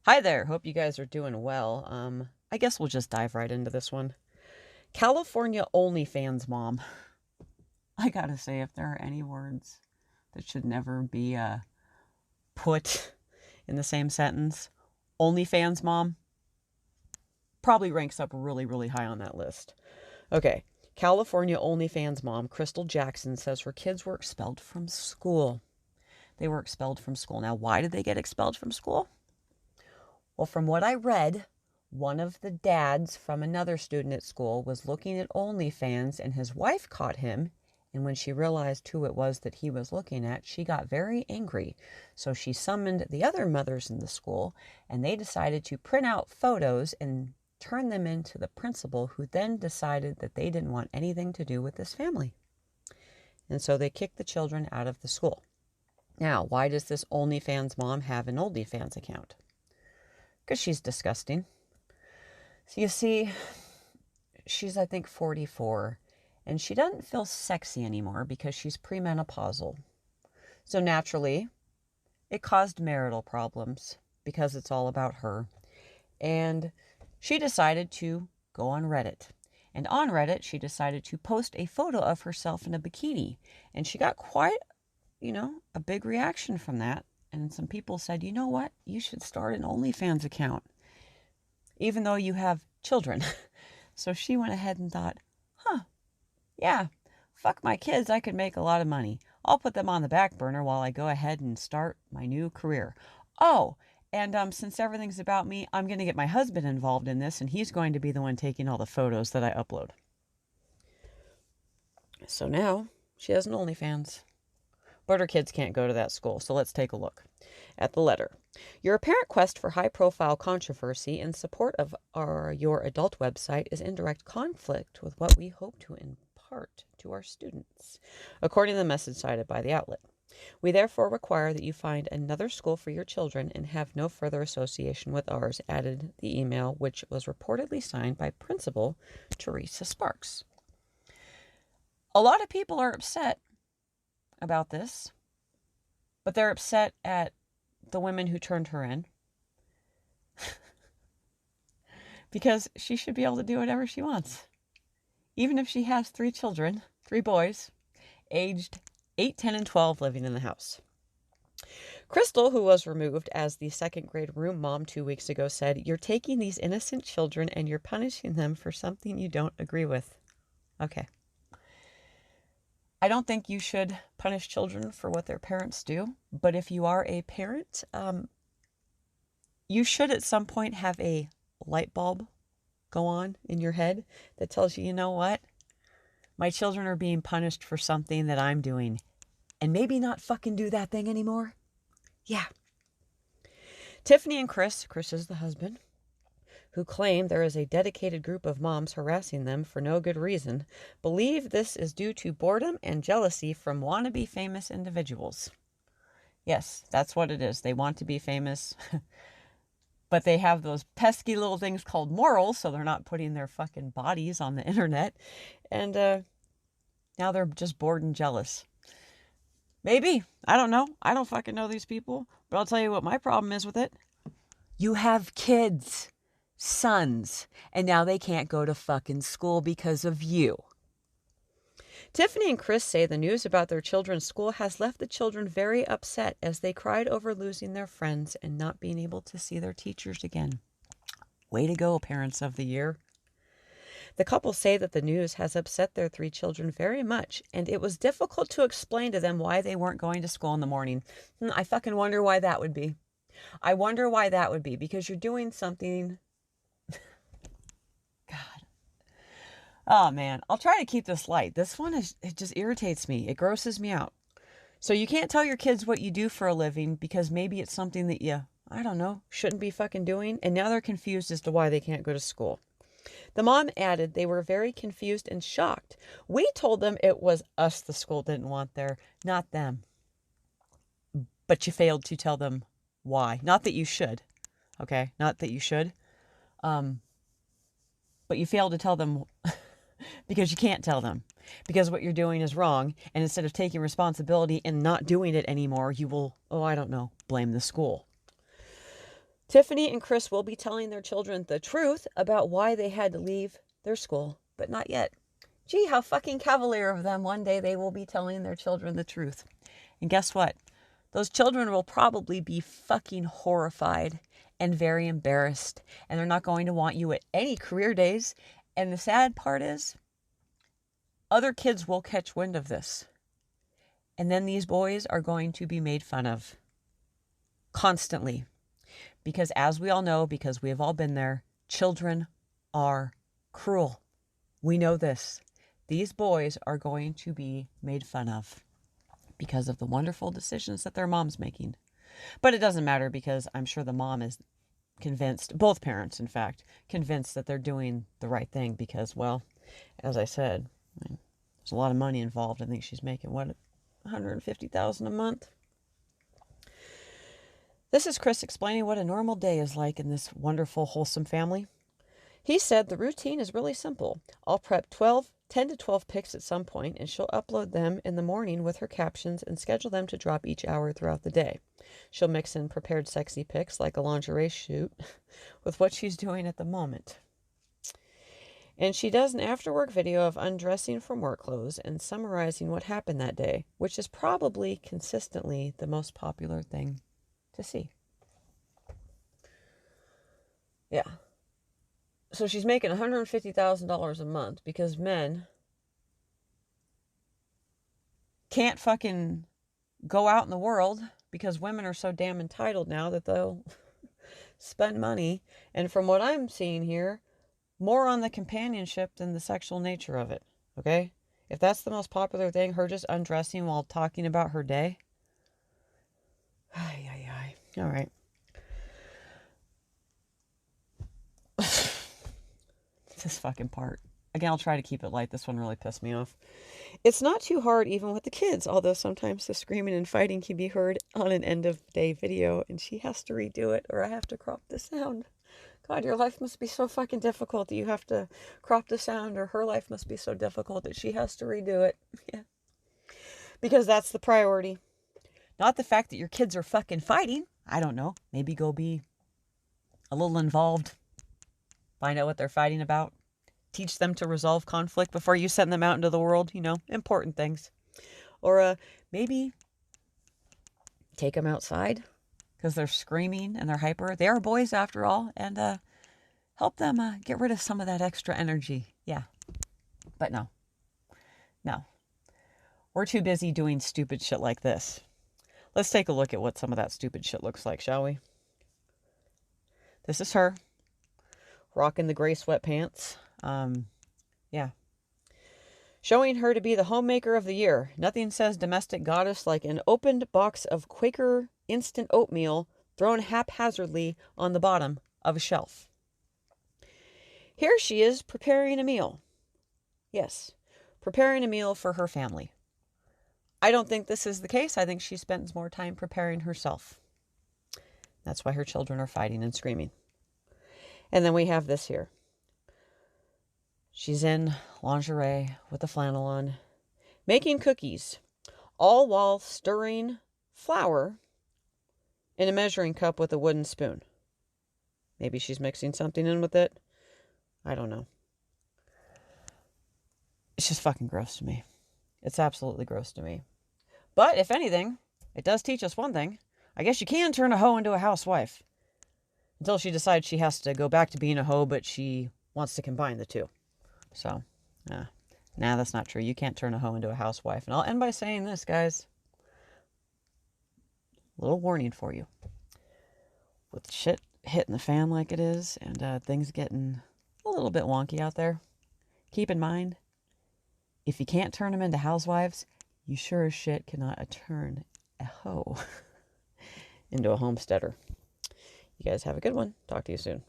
Hi there. Hope you guys are doing well. I guess we'll just dive right into this one. California OnlyFans mom. I gotta say, if there are any words that should never be put in the same sentence, OnlyFans mom probably ranks up really, really high on that list. Okay, California OnlyFans mom Crystal Jackson says her kids were expelled from school. They were expelled from school. Now, why did they get expelled from school? Well, from what I read, one of the dads from another student at school was looking at OnlyFans and his wife caught him. And when she realized who it was that he was looking at, she got very angry. So she summoned the other mothers in the school and they decided to print out photos and turn them in to the principal, who then decided that they didn't want anything to do with this family. And so they kicked the children out of the school. Now, why does this OnlyFans mom have an OnlyFans account? Because she's disgusting. So you see, she's, I think, 44, and she doesn't feel sexy anymore because she's premenopausal. So naturally, it caused marital problems because it's all about her. And she decided to go on Reddit. And on Reddit, she decided to post a photo of herself in a bikini. And she got quite, a big reaction from that. And some people said, you know what? You should start an OnlyFans account, even though you have children. So she went ahead and thought, yeah, fuck my kids. I could make a lot of money. I'll put them on the back burner while I go ahead and start my new career. Oh, and since everything's about me, I'm going to get my husband involved in this, and he's going to be the one taking all the photos that I upload. So now she has an OnlyFans. But her kids can't go to that school, so let's take a look at the letter. Your apparent quest for high-profile controversy in support of your adult website is in direct conflict with what we hope to impart to our students, according to the message cited by the outlet. We therefore require that you find another school for your children and have no further association with ours, added the email, which was reportedly signed by Principal Teresa Sparks. A lot of people are upset about this, but they're upset at the women who turned her in because she should be able to do whatever she wants. Even if she has 3 children, 3 boys, aged 8, 10, and 12 living in the house. Crystal, who was removed as the 2nd grade room mom 2 weeks ago, said, "You're taking these innocent children and you're punishing them for something you don't agree with." Okay. I don't think you should punish children for what their parents do, but if you are a parent, you should at some point have a light bulb go on in your head that tells you, you know what? My children are being punished for something that I'm doing, and maybe not fucking do that thing anymore. Yeah. Tiffany and Chris is the husband, who claim there is a dedicated group of moms harassing them for no good reason, believe this is due to boredom and jealousy from wannabe famous individuals. Yes, that's what it is. They want to be famous, but they have those pesky little things called morals, so they're not putting their fucking bodies on the internet. And now they're just bored and jealous. Maybe. I don't know. I don't fucking know these people, but I'll tell you what my problem is with it. You have kids. Sons, and now they can't go to fucking school because of you. Tiffany and Chris say the news about their children's school has left the children very upset as they cried over losing their friends and not being able to see their teachers again. Way to go, Parents of the Year. The couple say that the news has upset their 3 children very much, and it was difficult to explain to them why they weren't going to school in the morning. I fucking wonder why that would be. I wonder why that would be, because you're doing something... God. Oh, man. I'll try to keep this light. This one, it just irritates me. It grosses me out. So you can't tell your kids what you do for a living because maybe it's something that you, I don't know, shouldn't be fucking doing. And now they're confused as to why they can't go to school. The mom added they were very confused and shocked. We told them it was us the school didn't want there, not them. But you failed to tell them why. Not that you should. Okay? Not that you should. But you failed to tell them because you can't tell them. Because what you're doing is wrong. And instead of taking responsibility and not doing it anymore, you will, blame the school. Tiffany and Chris will be telling their children the truth about why they had to leave their school, but not yet. Gee, how fucking cavalier of them. One day they will be telling their children the truth. And guess what? Those children will probably be fucking horrified and very embarrassed. And they're not going to want you at any career days. And the sad part is, other kids will catch wind of this. And then these boys are going to be made fun of. Constantly. Because as we all know, because we have all been there, children are cruel. We know this. These boys are going to be made fun of because of the wonderful decisions that their mom's making. But it doesn't matter because I'm sure the mom is convinced, both parents, in fact, convinced that they're doing the right thing because, well, as I said, there's a lot of money involved. I think she's making, what, $150,000 a month? This is Chris explaining what a normal day is like in this wonderful, wholesome family. He said the routine is really simple. I'll prep 10 to 12 pics at some point, and she'll upload them in the morning with her captions and schedule them to drop each hour throughout the day. She'll mix in prepared sexy pics like a lingerie shoot with what she's doing at the moment. And she does an after-work video of undressing from work clothes and summarizing what happened that day, which is probably consistently the most popular thing to see. Yeah. So she's making $150,000 a month because men can't fucking go out in the world because women are so damn entitled now that they'll spend money. And from what I'm seeing here, more on the companionship than the sexual nature of it. Okay? If that's the most popular thing, her just undressing while talking about her day. All right. This fucking part. Again, I'll try to keep it light. This one really pissed me off. It's not too hard even with the kids, although sometimes the screaming and fighting can be heard on an end of day video, and she has to redo it or I have to crop the sound. God, your life must be so fucking difficult that you have to crop the sound, or her life must be so difficult that she has to redo it. Yeah. Because that's the priority. Not the fact that your kids are fucking fighting. I don't know. Maybe go be a little involved. Find out what they're fighting about. Teach them to resolve conflict before you send them out into the world. You know, important things. Or maybe take them outside because they're screaming and they're hyper. They are boys after all. And help them get rid of some of that extra energy. Yeah. But no. We're too busy doing stupid shit like this. Let's take a look at what some of that stupid shit looks like, shall we? This is her. Rocking the gray sweatpants. Yeah. Showing her to be the homemaker of the year. Nothing says domestic goddess like an opened box of Quaker instant oatmeal thrown haphazardly on the bottom of a shelf. Here she is preparing a meal. Yes, preparing a meal for her family. I don't think this is the case. I think she spends more time preparing herself. That's why her children are fighting and screaming. And then we have this here. She's in lingerie with a flannel on, making cookies, all while stirring flour in a measuring cup with a wooden spoon. Maybe she's mixing something in with it. I don't know. It's just fucking gross to me. It's absolutely gross to me. But if anything, it does teach us one thing. I guess you can turn a hoe into a housewife. Until she decides she has to go back to being a hoe, but she wants to combine the two. So, that's not true. You can't turn a hoe into a housewife. And I'll end by saying this, guys. A little warning for you. With shit hitting the fan like it is, and things getting a little bit wonky out there, keep in mind, if you can't turn them into housewives, you sure as shit cannot turn a hoe into a homesteader. You guys have a good one. Talk to you soon.